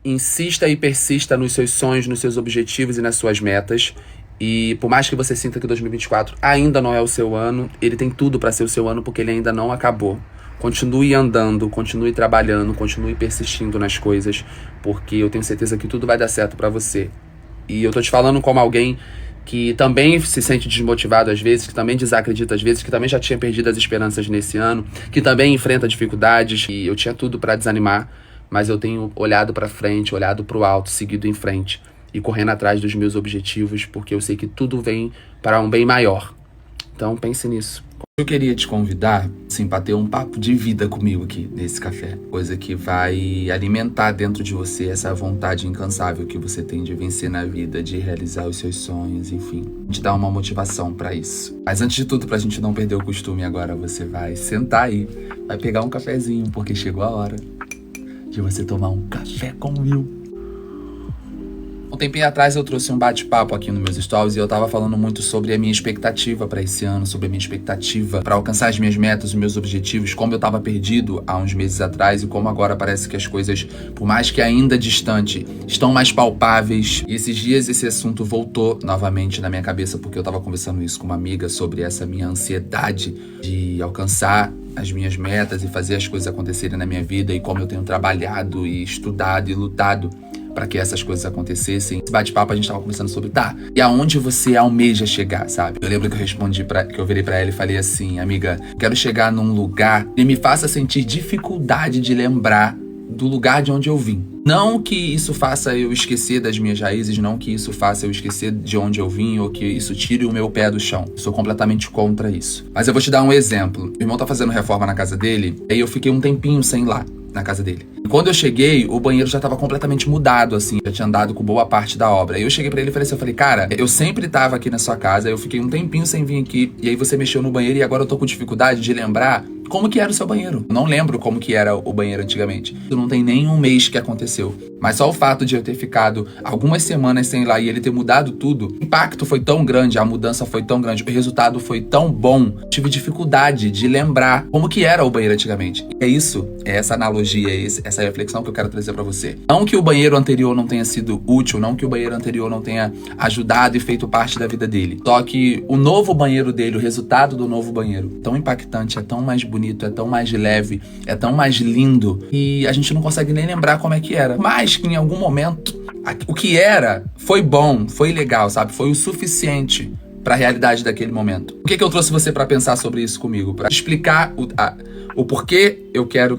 Insista e persista nos seus sonhos, nos seus objetivos e nas suas metas. E por mais que você sinta que 2024 ainda não é o seu ano, ele tem tudo para ser o seu ano porque ele ainda não acabou. Continue andando, continue trabalhando, continue persistindo nas coisas, porque eu tenho certeza que tudo vai dar certo para você. E eu tô te falando como alguém que também se sente desmotivado às vezes, que também desacredita às vezes, que também já tinha perdido as esperanças nesse ano, que também enfrenta dificuldades, e eu tinha tudo para desanimar, mas eu tenho olhado para frente, olhado para o alto, seguido em frente e correndo atrás dos meus objetivos, porque eu sei que tudo vem para um bem maior. Então pense nisso. Eu queria te convidar, assim, para ter um papo de vida comigo aqui nesse café. Coisa que vai alimentar dentro de você essa vontade incansável que você tem de vencer na vida, de realizar os seus sonhos, enfim. Te dar uma motivação para isso. Mas antes de tudo, pra gente não perder o costume agora, você vai sentar aí, vai pegar um cafezinho, porque chegou a hora de você tomar um café com Will. Um tempinho atrás eu trouxe um bate-papo aqui nos meus stories e eu tava falando muito sobre a minha expectativa pra esse ano, sobre a minha expectativa pra alcançar as minhas metas, os meus objetivos, como eu tava perdido há uns meses atrás e como agora parece que as coisas, por mais que ainda distante, estão mais palpáveis. E esses dias esse assunto voltou novamente na minha cabeça porque eu tava conversando isso com uma amiga sobre essa minha ansiedade de alcançar as minhas metas e fazer as coisas acontecerem na minha vida e como eu tenho trabalhado e estudado e lutado para que essas coisas acontecessem. Esse bate-papo a gente tava conversando sobre, e aonde você almeja chegar, sabe? Eu lembro que eu respondi que eu virei pra ela e falei assim, amiga, quero chegar num lugar que me faça sentir dificuldade de lembrar do lugar de onde eu vim. Não que isso faça eu esquecer das minhas raízes, não que isso faça eu esquecer de onde eu vim ou que isso tire o meu pé do chão. Eu sou completamente contra isso. Mas eu vou te dar um exemplo. Meu irmão tá fazendo reforma na casa dele, e aí eu fiquei um tempinho sem ir lá na casa dele. E quando eu cheguei, o banheiro já tava completamente mudado, assim, já tinha andado com boa parte da obra. Aí eu cheguei pra ele e falei assim, cara, eu sempre tava aqui na sua casa, eu fiquei um tempinho sem vir aqui, e aí você mexeu no banheiro e agora eu tô com dificuldade de lembrar como que era o seu banheiro. Eu não lembro como que era o banheiro antigamente. Isso não tem nem um mês que aconteceu. Mas só o fato de eu ter ficado algumas semanas sem ir lá e ele ter mudado tudo, o impacto foi tão grande, a mudança foi tão grande, o resultado foi tão bom. Tive dificuldade de lembrar como que era o banheiro antigamente. E é isso, é essa analogia, essa reflexão que eu quero trazer pra você. Não que o banheiro anterior não tenha sido útil, não que o banheiro anterior não tenha ajudado e feito parte da vida dele. Só que o novo banheiro dele, o resultado do novo banheiro, é tão impactante, é tão mais bonito, é tão mais leve, é tão mais lindo, e a gente não consegue nem lembrar como é que era. Mas que em algum momento, o que era foi bom, foi legal, sabe? Foi o suficiente para a realidade daquele momento. O que eu trouxe você para pensar sobre isso comigo? Para explicar o porquê eu quero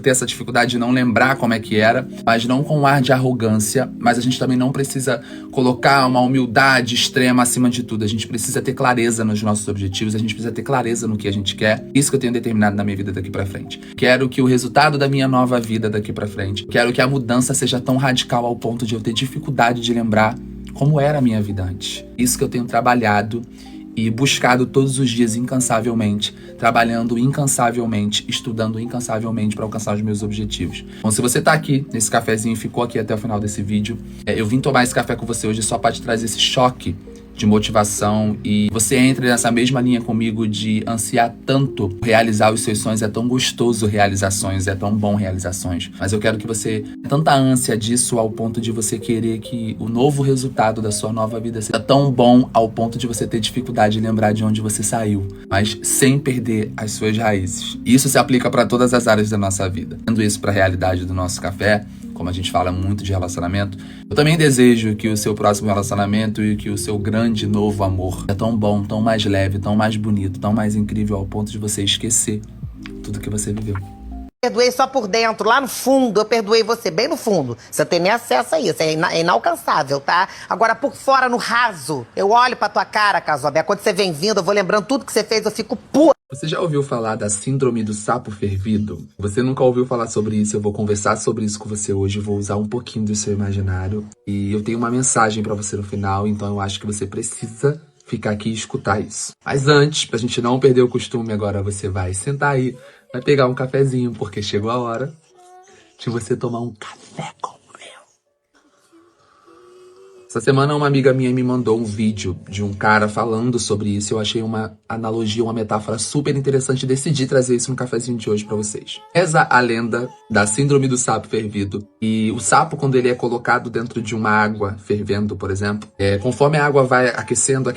ter essa dificuldade de não lembrar como é que era, mas não com um ar de arrogância, mas a gente também não precisa colocar uma humildade extrema acima de tudo. A gente precisa ter clareza nos nossos objetivos, a gente precisa ter clareza no que a gente quer. Isso que eu tenho determinado na minha vida daqui para frente. Quero que o resultado da minha nova vida daqui para frente, quero que a mudança seja tão radical ao ponto de eu ter dificuldade de lembrar como era a minha vida antes. Isso que eu tenho trabalhado e buscado todos os dias incansavelmente, trabalhando incansavelmente, estudando incansavelmente para alcançar os meus objetivos. Bom, se você tá aqui nesse cafezinho e ficou aqui até o final desse vídeo, eu vim tomar esse café com você hoje só para te trazer esse choque de motivação e você entre nessa mesma linha comigo de ansiar tanto realizar os seus sonhos. É tão gostoso realizar sonhos, é tão bom realizar sonhos. Mas eu quero que você tenha tanta ânsia disso ao ponto de você querer que o novo resultado da sua nova vida seja tão bom ao ponto de você ter dificuldade de lembrar de onde você saiu, mas sem perder as suas raízes. E isso se aplica para todas as áreas da nossa vida. Tendo isso para a realidade do nosso café, como a gente fala muito de relacionamento, eu também desejo que o seu próximo relacionamento e que o seu grande novo amor é tão bom, tão mais leve, tão mais bonito, tão mais incrível ao ponto de você esquecer tudo que você viveu. Perdoei só por dentro, lá no fundo, eu perdoei você, bem no fundo. Você tem nem acesso a isso, é inalcançável, tá? Agora, por fora, no raso, eu olho pra tua cara, Casóbia, quando você vem vindo, eu vou lembrando tudo que você fez, eu fico puta. Você já ouviu falar da síndrome do sapo fervido? Você nunca ouviu falar sobre isso, eu vou conversar sobre isso com você hoje, vou usar um pouquinho do seu imaginário. E eu tenho uma mensagem pra você no final, então eu acho que você precisa ficar aqui e escutar isso. Mas antes, pra gente não perder o costume, agora você vai sentar aí, vai pegar um cafezinho, porque chegou a hora de você tomar um café com Will. Essa semana uma amiga minha me mandou um vídeo de um cara falando sobre isso. Eu achei uma analogia, uma metáfora super interessante e decidi trazer isso no cafezinho de hoje pra vocês. Reza a lenda da síndrome do sapo fervido. E o sapo, quando ele é colocado dentro de uma água fervendo, por exemplo, conforme a água vai aquecendo,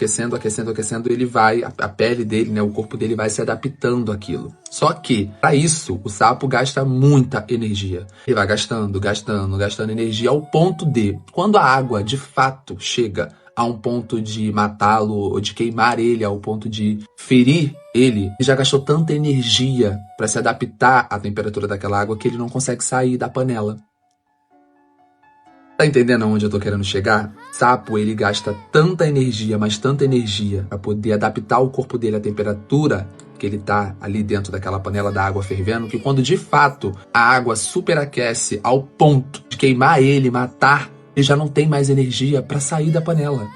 ele vai, a pele dele, né, o corpo dele vai se adaptando àquilo. Só que, para isso, o sapo gasta muita energia. Ele vai gastando energia ao ponto de, quando a água de fato chega a um ponto de matá-lo ou de queimar ele, ao ponto de ferir ele já gastou tanta energia para se adaptar à temperatura daquela água que ele não consegue sair da panela. Tá entendendo aonde eu tô querendo chegar? Sapo, ele gasta tanta energia, mas tanta energia para poder adaptar o corpo dele à temperatura que ele tá ali dentro daquela panela da água fervendo, que quando de fato a água superaquece ao ponto de queimar ele, matar, ele já não tem mais energia para sair da panela.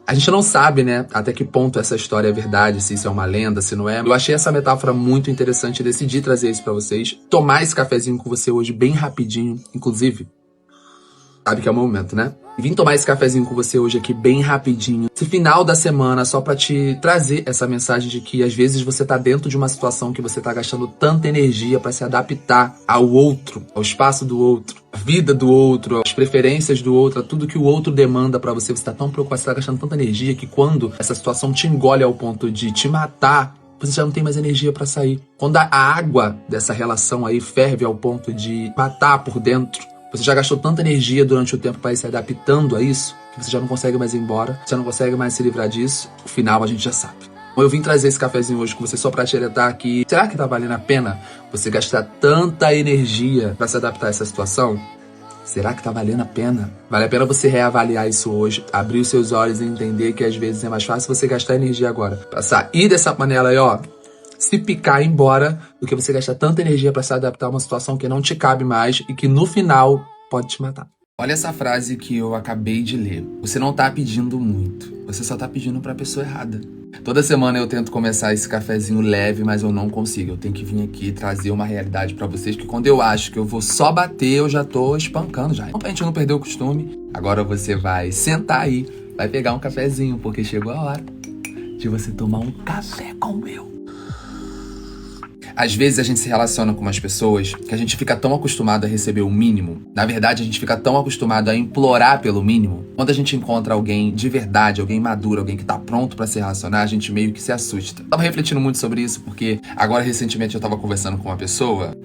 A gente não sabe, né, até que ponto essa história é verdade, se isso é uma lenda, se não é. Eu achei essa metáfora muito interessante e decidi trazer isso para vocês. Tomar esse cafezinho com você hoje bem rapidinho, inclusive. Sabe que é o momento, né? E vim tomar esse cafezinho com você hoje aqui bem rapidinho. Esse final da semana, só pra te trazer essa mensagem de que às vezes você tá dentro de uma situação que você tá gastando tanta energia pra se adaptar ao outro, ao espaço do outro, à vida do outro, às preferências do outro, a tudo que o outro demanda pra você. Você tá tão preocupado, você tá gastando tanta energia que quando essa situação te engole ao ponto de te matar, você já não tem mais energia pra sair. Quando a água dessa relação aí ferve ao ponto de matar por dentro, você já gastou tanta energia durante o tempo para ir se adaptando a isso, que você já não consegue mais ir embora, você não consegue mais se livrar disso. O final a gente já sabe. Eu vim trazer esse cafezinho hoje com você só para te alertar que será que tá valendo a pena você gastar tanta energia para se adaptar a essa situação? Será que tá valendo a pena? Vale a pena você reavaliar isso hoje, abrir os seus olhos e entender que às vezes é mais fácil você gastar energia agora, pra sair dessa panela aí, ó, se picar e ir embora, do que você gastar tanta energia para se adaptar a uma situação que não te cabe mais e que no final pode te matar. Olha essa frase que eu acabei de ler. Você não tá pedindo muito, você só tá pedindo pra pessoa errada. Toda semana eu tento começar esse cafezinho leve, mas eu não consigo. Eu tenho que vir aqui trazer uma realidade pra vocês, que quando eu acho que eu vou só bater, eu já tô espancando já. Então, pra gente não perder o costume, agora você vai sentar aí, vai pegar um cafezinho, porque chegou a hora de você tomar um café com o meu. Às vezes a gente se relaciona com umas pessoas que a gente fica tão acostumado a receber o mínimo. Na verdade, a gente fica tão acostumado a implorar pelo mínimo. Quando a gente encontra alguém de verdade, alguém maduro, alguém que tá pronto pra se relacionar, a gente meio que se assusta. Eu tava refletindo muito sobre isso porque agora recentemente eu tava conversando com uma pessoa.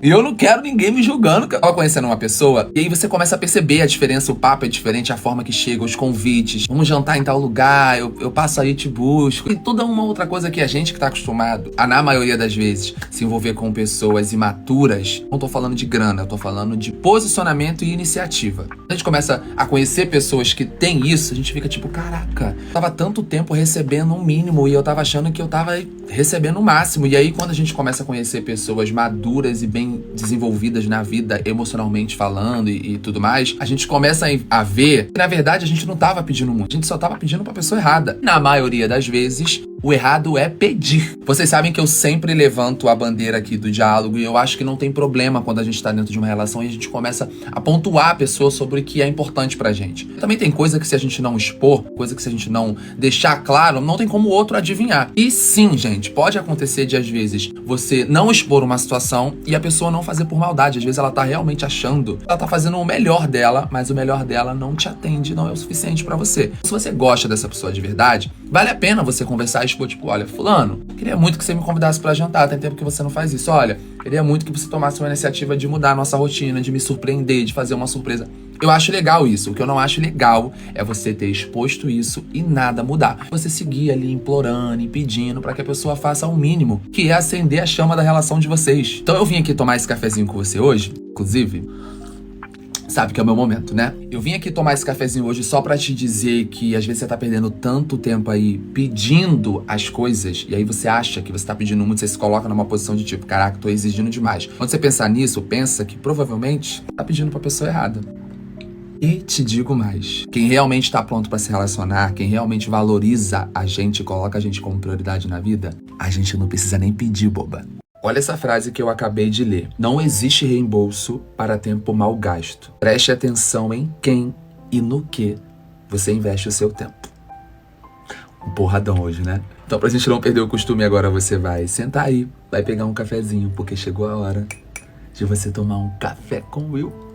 E eu não quero ninguém me julgando que eu tava conhecendo uma pessoa. E aí você começa a perceber a diferença, o papo é diferente, a forma que chega, os convites. Vamos jantar em tal lugar, eu passo aí, te busco. E toda uma outra coisa que a gente que tá acostumado a, na maioria das vezes, se envolver com pessoas imaturas. Não tô falando de grana, eu tô falando de posicionamento e iniciativa. Quando a gente começa a conhecer pessoas que têm isso, a gente fica tipo, caraca, eu tava tanto tempo recebendo um mínimo e eu tava achando que eu tava recebendo o máximo. E aí quando a gente começa a conhecer pessoas maduras e bem desenvolvidas na vida, emocionalmente falando e tudo mais, a gente começa a ver que, na verdade, a gente não tava pedindo muito. A gente só tava pedindo pra pessoa errada. Na maioria das vezes, o errado é pedir. Vocês sabem que eu sempre levanto a bandeira aqui do diálogo e eu acho que não tem problema quando a gente tá dentro de uma relação e a gente começa a pontuar a pessoa sobre o que é importante pra gente. Também tem coisa que se a gente não expor, coisa que se a gente não deixar claro, não tem como o outro adivinhar. E sim, gente, pode acontecer de às vezes você não expor uma situação e a pessoa não fazer por maldade. Às vezes ela tá realmente achando que ela tá fazendo o melhor dela, mas o melhor dela não te atende, não é o suficiente pra você. Se você gosta dessa pessoa de verdade, vale a pena você conversar e expor, tipo, olha, fulano, queria muito que você me convidasse pra jantar, tem tempo que você não faz isso. Olha, queria muito que você tomasse uma iniciativa de mudar a nossa rotina, de me surpreender, de fazer uma surpresa. Eu acho legal isso. O que eu não acho legal é você ter exposto isso e nada mudar. Você seguir ali implorando e pedindo pra que a pessoa faça o mínimo, que é acender a chama da relação de vocês. Então eu vim aqui tomar esse cafezinho com você hoje, inclusive, sabe que é o meu momento, né? Eu vim aqui tomar esse cafezinho hoje só pra te dizer que às vezes você tá perdendo tanto tempo aí pedindo as coisas, e aí você acha que você tá pedindo muito, você se coloca numa posição de tipo, caraca, tô exigindo demais. Quando você pensar nisso, pensa que provavelmente tá pedindo pra pessoa errada. E te digo mais, quem realmente tá pronto pra se relacionar, quem realmente valoriza a gente, coloca a gente como prioridade na vida, a gente não precisa nem pedir, boba. Olha essa frase que eu acabei de ler. Não existe reembolso para tempo mal gasto. Preste atenção em quem e no que você investe o seu tempo. Um porradão hoje, né? Então, pra gente não perder o costume, agora você vai sentar aí, vai pegar um cafezinho, porque chegou a hora de você tomar um café com o Will.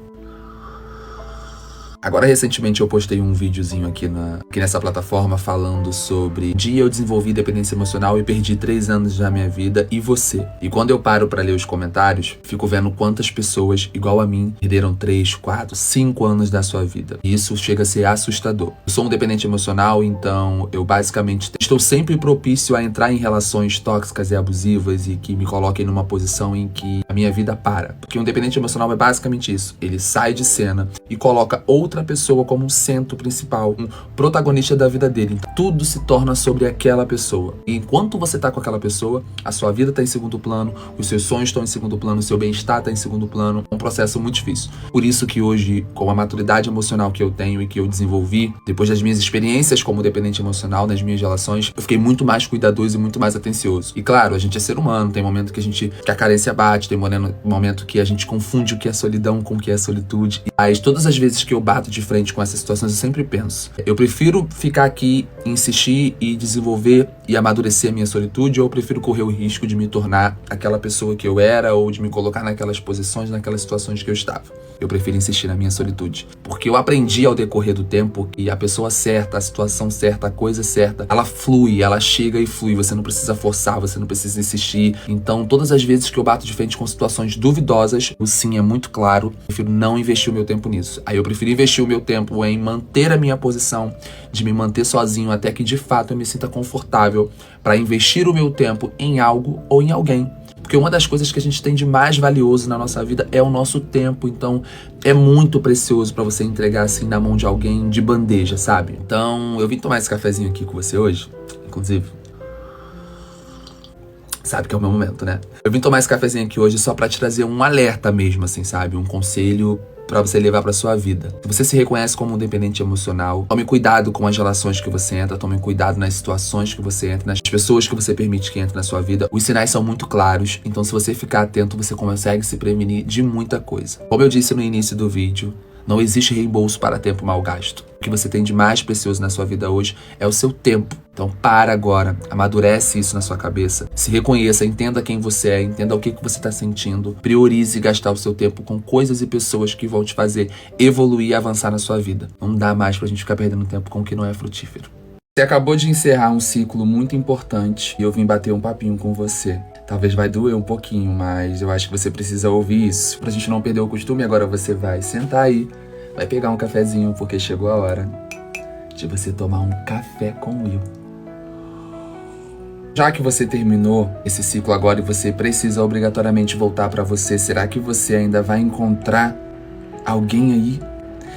Agora, recentemente, eu postei um videozinho aqui nessa plataforma falando sobre eu desenvolvi dependência emocional e perdi 3 anos da minha vida, e você. E quando eu paro pra ler os comentários, fico vendo quantas pessoas, igual a mim, perderam 3, 4, 5 anos da sua vida. E isso chega a ser assustador. Eu sou um dependente emocional, então eu basicamente estou sempre propício a entrar em relações tóxicas e abusivas e que me coloquem numa posição em que a minha vida para. Porque um dependente emocional é basicamente isso. Ele sai de cena e coloca outra pessoa como um centro principal, um protagonista da vida dele. Tudo se torna sobre aquela pessoa. E enquanto você tá com aquela pessoa, a sua vida tá em segundo plano, os seus sonhos estão em segundo plano, o seu bem-estar tá em segundo plano. É um processo muito difícil. Por isso que hoje, com a maturidade emocional que eu tenho e que eu desenvolvi, depois das minhas experiências como dependente emocional nas minhas relações, eu fiquei muito mais cuidadoso e muito mais atencioso. E claro, a gente é ser humano, tem momento que a carência bate, tem momento que a gente confunde o que é solidão com o que é solitude. Mas todas as vezes que eu bato de frente com essas situações, eu sempre penso: eu prefiro ficar aqui, insistir e desenvolver e amadurecer a minha solitude, ou eu prefiro correr o risco de me tornar aquela pessoa que eu era, ou de me colocar naquelas posições, naquelas situações que eu estava? Eu prefiro insistir na minha solitude. Porque eu aprendi ao decorrer do tempo que a pessoa certa, a situação certa, a coisa certa, ela flui, ela chega e flui. Você não precisa forçar, você não precisa insistir. Então, todas as vezes que eu bato de frente com situações duvidosas, o sim é muito claro. Eu prefiro não investir o meu tempo nisso. Aí eu prefiro investir o meu tempo em manter a minha posição, de me manter sozinho até que de fato eu me sinta confortável para investir o meu tempo em algo ou em alguém. Porque uma das coisas que a gente tem de mais valioso na nossa vida é o nosso tempo. Então, é muito precioso pra você entregar assim na mão de alguém de bandeja, sabe? Então, eu vim tomar esse cafezinho aqui com você hoje, inclusive. Sabe que é o meu momento, né? Eu vim tomar esse cafezinho aqui hoje só pra te trazer um alerta mesmo, assim, sabe? Um conselho pra você levar pra sua vida. Se você se reconhece como um dependente emocional, tome cuidado com as relações que você entra, tome cuidado nas situações que você entra, nas pessoas que você permite que entrem na sua vida. Os sinais são muito claros, então se você ficar atento, você consegue se prevenir de muita coisa. Como eu disse no início do vídeo, não existe reembolso para tempo mal gasto. O que você tem de mais precioso na sua vida hoje é o seu tempo. Então para agora, amadurece isso na sua cabeça. Se reconheça, entenda quem você é, entenda o que você está sentindo. Priorize gastar o seu tempo com coisas e pessoas que vão te fazer evoluir e avançar na sua vida. Não dá mais pra gente ficar perdendo tempo com o que não é frutífero. Você acabou de encerrar um ciclo muito importante e eu vim bater um papinho com você. Talvez vai doer um pouquinho, mas eu acho que você precisa ouvir isso. Pra gente não perder o costume, agora você vai sentar aí, vai pegar um cafezinho, porque chegou a hora de você tomar um café com o Will. Já que você terminou esse ciclo agora e você precisa obrigatoriamente voltar pra você, será que você ainda vai encontrar alguém aí?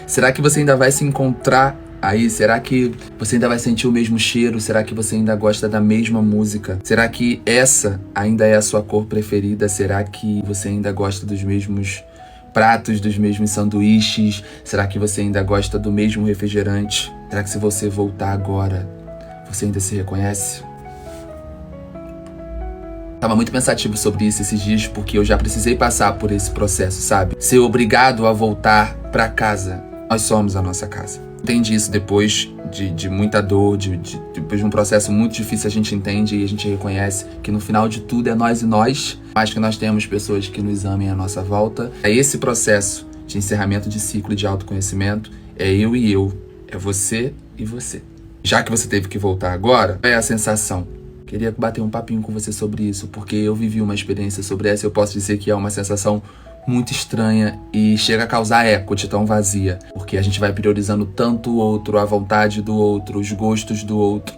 Será que você ainda vai se encontrar aí? Será que você ainda vai sentir o mesmo cheiro? Será que você ainda gosta da mesma música? Será que essa ainda é a sua cor preferida? Será que você ainda gosta dos mesmos pratos, dos mesmos sanduíches? Será que você ainda gosta do mesmo refrigerante? Será que se você voltar agora, você ainda se reconhece? Tava muito pensativo sobre isso esses dias, porque eu já precisei passar por esse processo, sabe? Ser obrigado a voltar pra casa. Nós somos a nossa casa. Entende isso depois de muita dor, depois de um processo muito difícil, a gente entende e a gente reconhece que no final de tudo é nós e nós, mas que nós temos pessoas que nos amem à nossa volta. É esse processo de encerramento de ciclo de autoconhecimento, é eu e eu, é você e você. Já que você teve que voltar agora, qual é a sensação? Queria bater um papinho com você sobre isso, porque eu vivi uma experiência sobre essa e eu posso dizer que é uma sensação muito estranha e chega a causar eco de tão vazia, porque a gente vai priorizando tanto o outro, a vontade do outro, os gostos do outro,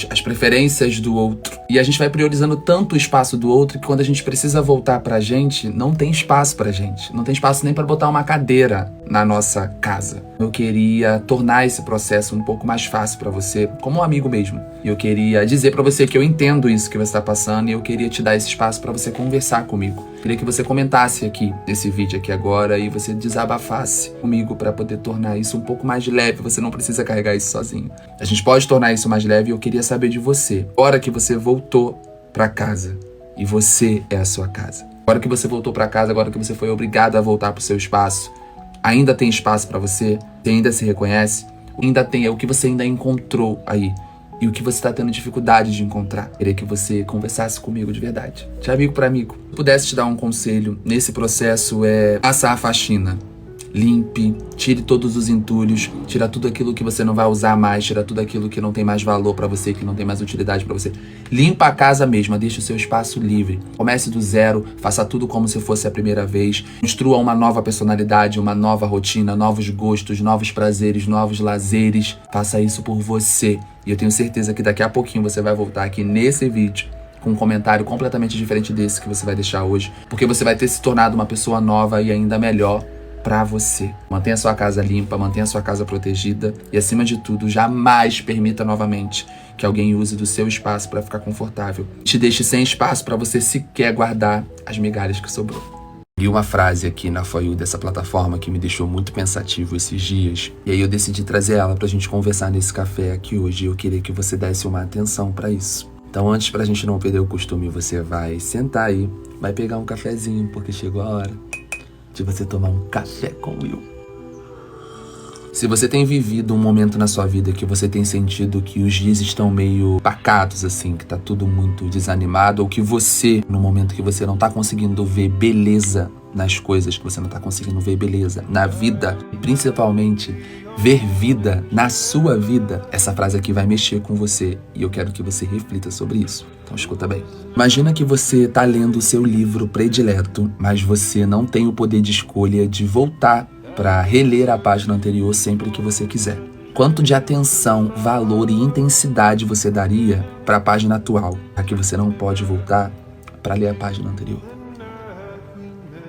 as preferências do outro, e a gente vai priorizando tanto o espaço do outro que quando a gente precisa voltar pra gente, não tem espaço pra gente, não tem espaço nem pra botar uma cadeira na nossa casa. Eu queria tornar esse processo um pouco mais fácil pra você, como um amigo mesmo. E eu queria dizer pra você que eu entendo isso que você está passando e eu queria te dar esse espaço pra você conversar comigo. Eu queria que você comentasse aqui nesse vídeo aqui agora e você desabafasse comigo pra poder tornar isso um pouco mais leve. Você não precisa carregar isso sozinho. A gente pode tornar isso mais leve e eu queria saber de você. Agora que você voltou pra casa, E você é a sua casa. Agora que você voltou pra casa, agora que você foi obrigado a voltar pro seu espaço, ainda tem espaço pra você? Você ainda se reconhece? Ainda tem, é o que você ainda encontrou aí. E o que você tá tendo dificuldade de encontrar. Queria que você conversasse comigo de verdade. De amigo pra amigo. Se eu pudesse te dar um conselho nesse processo, é passar a faxina. Limpe, tire todos os entulhos, tira tudo aquilo que você não vai usar mais, tira tudo aquilo que não tem mais valor pra você, que não tem mais utilidade pra você. Limpa a casa mesma, deixa o seu espaço livre. Comece do zero, faça tudo como se fosse a primeira vez. Construa uma nova personalidade, uma nova rotina, novos gostos, novos prazeres, novos lazeres. Faça isso por você. E eu tenho certeza que daqui a pouquinho você vai voltar aqui nesse vídeo com um comentário completamente diferente desse que você vai deixar hoje, porque você vai ter se tornado uma pessoa nova e ainda melhor pra você. Mantenha sua casa limpa, mantenha sua casa protegida e, acima de tudo, jamais permita novamente que alguém use do seu espaço pra ficar confortável. Te deixe sem espaço pra você sequer guardar as migalhas que sobrou. E uma frase aqui na For You dessa plataforma que me deixou muito pensativo esses dias. E aí eu decidi trazer ela pra gente conversar nesse café aqui hoje. Eu queria que você desse uma atenção pra isso. Então, antes, pra gente não perder o costume, você vai sentar aí, vai pegar um cafezinho, porque chegou a hora de você tomar um café com Will. Se você tem vivido um momento na sua vida que você tem sentido que os dias estão meio pacatos, assim, que tá tudo muito desanimado, ou que você, no momento que você não tá conseguindo ver beleza nas coisas, que você não tá conseguindo ver beleza na vida, e principalmente ver vida na sua vida, essa frase aqui vai mexer com você e eu quero que você reflita sobre isso. Então escuta bem. Imagina que você tá lendo o seu livro predileto, mas você não tem o poder de escolha de voltar para reler a página anterior sempre que você quiser. Quanto de atenção, valor e intensidade você daria para a página atual, a que você não pode voltar para ler a página anterior?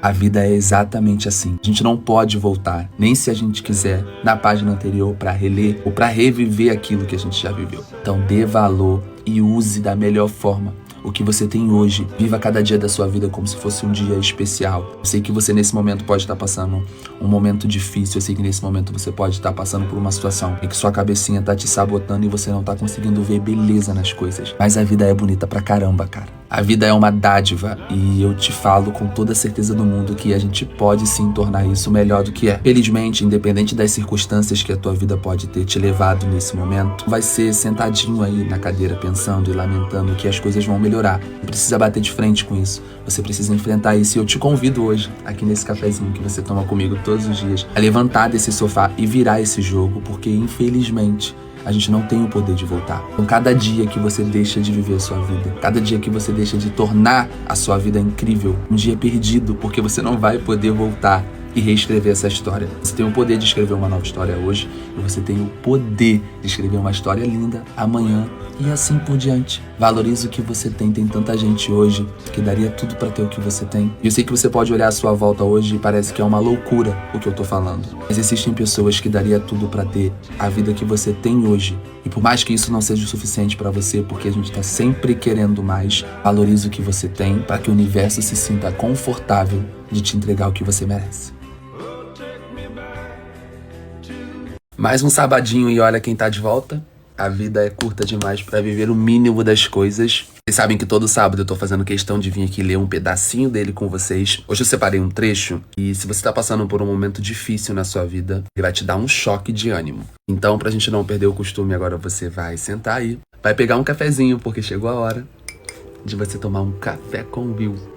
A vida é exatamente assim. A gente não pode voltar, nem se a gente quiser, na página anterior para reler ou para reviver aquilo que a gente já viveu. Então dê valor e use da melhor forma o que você tem hoje. Viva cada dia da sua vida como se fosse um dia especial. Eu sei que você nesse momento pode estar passando um momento difícil. Eu sei que nesse momento você pode estar passando por uma situação em que sua cabecinha tá te sabotando e você não tá conseguindo ver beleza nas coisas. Mas a vida é bonita pra caramba, cara. A vida é uma dádiva e eu te falo com toda a certeza do mundo que a gente pode sim tornar isso melhor do que é. Felizmente, independente das circunstâncias que a tua vida pode ter te levado nesse momento, vai ser sentadinho aí na cadeira pensando e lamentando que as coisas vão melhorar. Não precisa bater de frente com isso. Você precisa enfrentar isso e eu te convido hoje, aqui nesse cafezinho que você toma comigo todos os dias, a levantar desse sofá e virar esse jogo, porque infelizmente a gente não tem o poder de voltar. Então, cada dia que você deixa de viver a sua vida, cada dia que você deixa de tornar a sua vida incrível, um dia perdido, porque você não vai poder voltar e reescrever essa história. Você tem o poder de escrever uma nova história hoje e você tem o poder de escrever uma história linda amanhã e assim por diante. Valorize o que você tem. Tem tanta gente hoje que daria tudo pra ter o que você tem. E eu sei que você pode olhar à sua volta hoje e parece que é uma loucura o que eu tô falando. Mas existem pessoas que daria tudo pra ter a vida que você tem hoje. E por mais que isso não seja o suficiente pra você, porque a gente tá sempre querendo mais, valorize o que você tem para que o universo se sinta confortável de te entregar o que você merece. Mais um sabadinho e olha quem tá de volta. A vida é curta demais pra viver o mínimo das coisas. Vocês sabem que todo sábado eu tô fazendo questão de vir aqui ler um pedacinho dele com vocês. Hoje eu separei um trecho e se você tá passando por um momento difícil na sua vida, ele vai te dar um choque de ânimo. Então, pra gente não perder o costume, agora você vai sentar aí, vai pegar um cafezinho, porque chegou a hora de você tomar um café com o Will.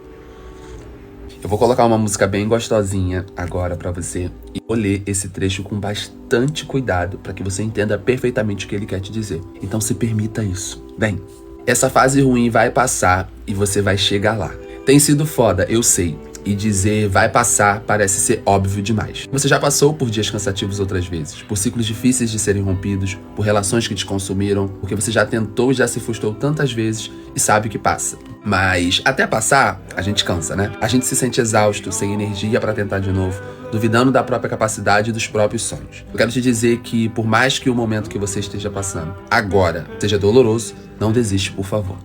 Eu vou colocar uma música bem gostosinha agora pra você e vou ler esse trecho com bastante cuidado pra que você entenda perfeitamente o que ele quer te dizer. Então se permita isso. Bem, essa fase ruim vai passar e você vai chegar lá. Tem sido foda, eu sei. E dizer vai passar parece ser óbvio demais. Você já passou por dias cansativos outras vezes, por ciclos difíceis de serem rompidos, por relações que te consumiram, porque você já tentou e já se frustrou tantas vezes e sabe que passa. Mas até passar, a gente cansa, né? A gente se sente exausto, sem energia pra tentar de novo, duvidando da própria capacidade e dos próprios sonhos. Eu quero te dizer que por mais que o momento que você esteja passando agora seja doloroso, não desiste, por favor.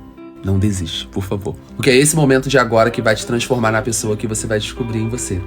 Não desiste, por favor. Porque é esse momento de agora que vai te transformar na pessoa que você vai descobrir em você.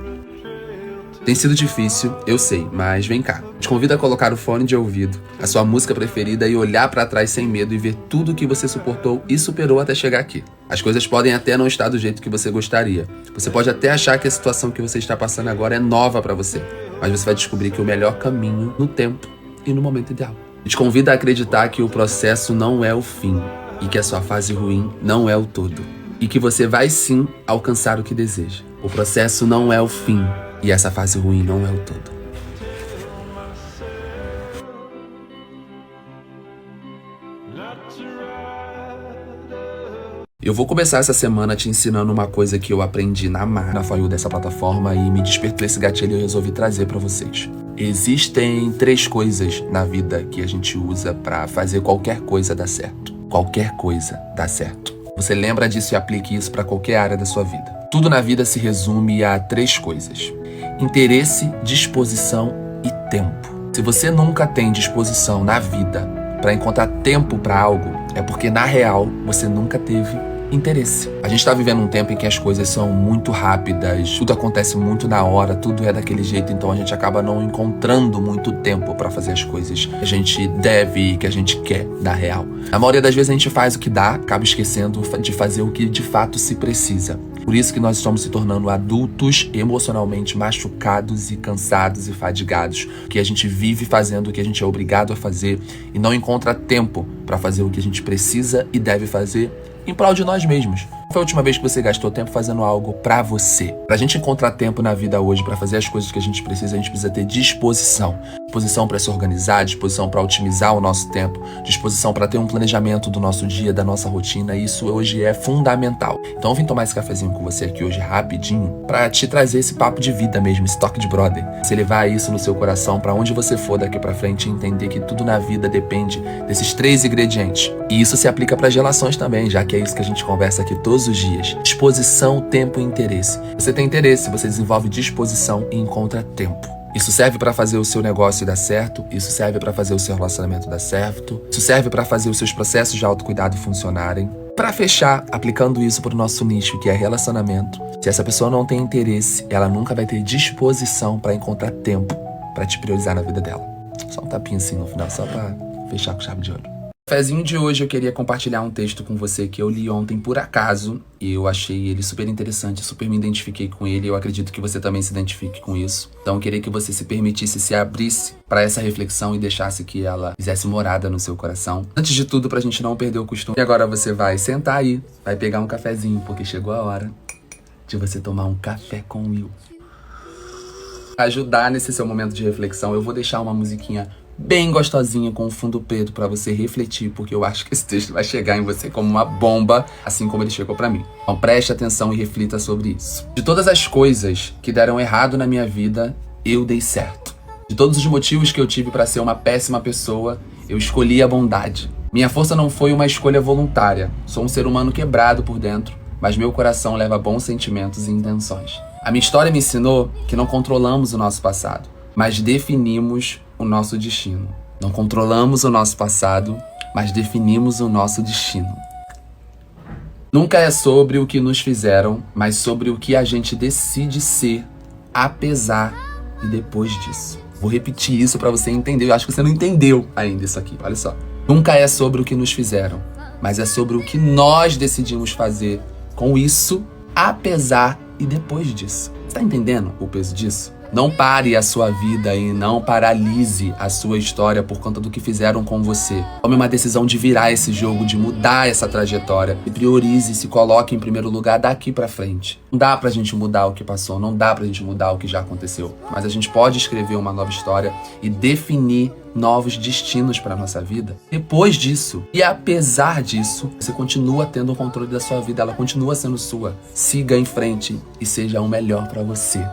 Tem sido difícil, eu sei, mas vem cá. Te convido a colocar o fone de ouvido, a sua música preferida e olhar pra trás sem medo e ver tudo o que você suportou e superou até chegar aqui. As coisas podem até não estar do jeito que você gostaria. Você pode até achar que a situação que você está passando agora é nova pra você. Mas você vai descobrir que o melhor caminho no tempo e no momento ideal. E te convido a acreditar que o processo não é o fim. E que a sua fase ruim não é o todo. E que você vai sim alcançar o que deseja. O processo não é o fim. E essa fase ruim não é o todo. Eu vou começar essa semana te ensinando uma coisa que eu aprendi na For You dessa plataforma e me despertou esse gatilho e eu resolvi trazer pra vocês. Existem 3 coisas na vida que a gente usa pra fazer qualquer coisa dar certo. Qualquer coisa dá certo. Você lembra disso e aplique isso pra qualquer área da sua vida. Tudo na vida se resume a 3 coisas: interesse, disposição e tempo. Se você nunca tem disposição na vida pra encontrar tempo pra algo, é porque na real você nunca teve interesse. A gente tá vivendo um tempo em que as coisas são muito rápidas, tudo acontece muito na hora, tudo é daquele jeito, então a gente acaba não encontrando muito tempo pra fazer as coisas que a gente deve e que a gente quer na real. Na maioria das vezes a gente faz o que dá, acaba esquecendo de fazer o que de fato se precisa. Por isso que nós estamos se tornando adultos emocionalmente machucados e cansados e fadigados, que a gente vive fazendo o que a gente é obrigado a fazer e não encontra tempo pra fazer o que a gente precisa e deve fazer em prol de nós mesmos. Foi a última vez que você gastou tempo fazendo algo pra você? Pra gente encontrar tempo na vida hoje pra fazer as coisas que a gente precisa ter disposição. Disposição pra se organizar, disposição pra otimizar o nosso tempo, disposição pra ter um planejamento do nosso dia, da nossa rotina. Isso hoje é fundamental. Então eu vim tomar esse cafezinho com você aqui hoje rapidinho pra te trazer esse papo de vida mesmo, esse toque de brother. Você levar isso no seu coração pra onde você for daqui pra frente e entender que tudo na vida depende desses 3 ingredientes. E isso se aplica pras relações também, já que é isso que a gente conversa aqui todos os dias. Disposição, tempo e interesse. Você tem interesse, você desenvolve disposição e encontra tempo. Isso serve pra fazer o seu negócio dar certo, isso serve pra fazer o seu relacionamento dar certo, isso serve pra fazer os seus processos de autocuidado funcionarem. Pra fechar, aplicando isso pro nosso nicho, que é relacionamento, se essa pessoa não tem interesse, ela nunca vai ter disposição pra encontrar tempo pra te priorizar na vida dela. Só um tapinha assim no final, só pra fechar com chave de ouro. No cafezinho de hoje eu queria compartilhar um texto com você que eu li ontem por acaso e eu achei ele super interessante, super me identifiquei com ele e eu acredito que você também se identifique com isso. Então eu queria que você se permitisse, se abrisse para essa reflexão e deixasse que ela fizesse morada no seu coração. Antes de tudo, pra gente não perder o costume. E agora você vai sentar aí, vai pegar um cafezinho, porque chegou a hora de você tomar um café com Will. Pra ajudar nesse seu momento de reflexão, eu vou deixar uma musiquinha bem gostosinha com o fundo preto pra você refletir, porque eu acho que esse texto vai chegar em você como uma bomba, assim como ele chegou pra mim. Então preste atenção e reflita sobre isso. De todas as coisas que deram errado na minha vida, eu dei certo. De todos os motivos que eu tive pra ser uma péssima pessoa, eu escolhi a bondade. Minha força não foi uma escolha voluntária. Sou um ser humano quebrado por dentro, mas meu coração leva bons sentimentos e intenções. A minha história me ensinou que não controlamos o nosso passado, mas definimos o nosso destino. Não controlamos o nosso passado, mas definimos o nosso destino. Nunca é sobre o que nos fizeram, mas sobre o que a gente decide ser, apesar e depois disso. Vou repetir isso pra você entender. Eu acho que você não entendeu ainda isso aqui. Olha só. Nunca é sobre o que nos fizeram, mas é sobre o que nós decidimos fazer com isso, apesar e depois disso. Você tá entendendo o peso disso? Não pare a sua vida e não paralise a sua história por conta do que fizeram com você. Tome uma decisão de virar esse jogo, de mudar essa trajetória. E priorize e se coloque em primeiro lugar daqui pra frente. Não dá pra gente mudar o que passou, não dá pra gente mudar o que já aconteceu. Mas a gente pode escrever uma nova história e definir novos destinos pra nossa vida. Depois disso, e apesar disso, você continua tendo o controle da sua vida, ela continua sendo sua. Siga em frente e seja o melhor pra você.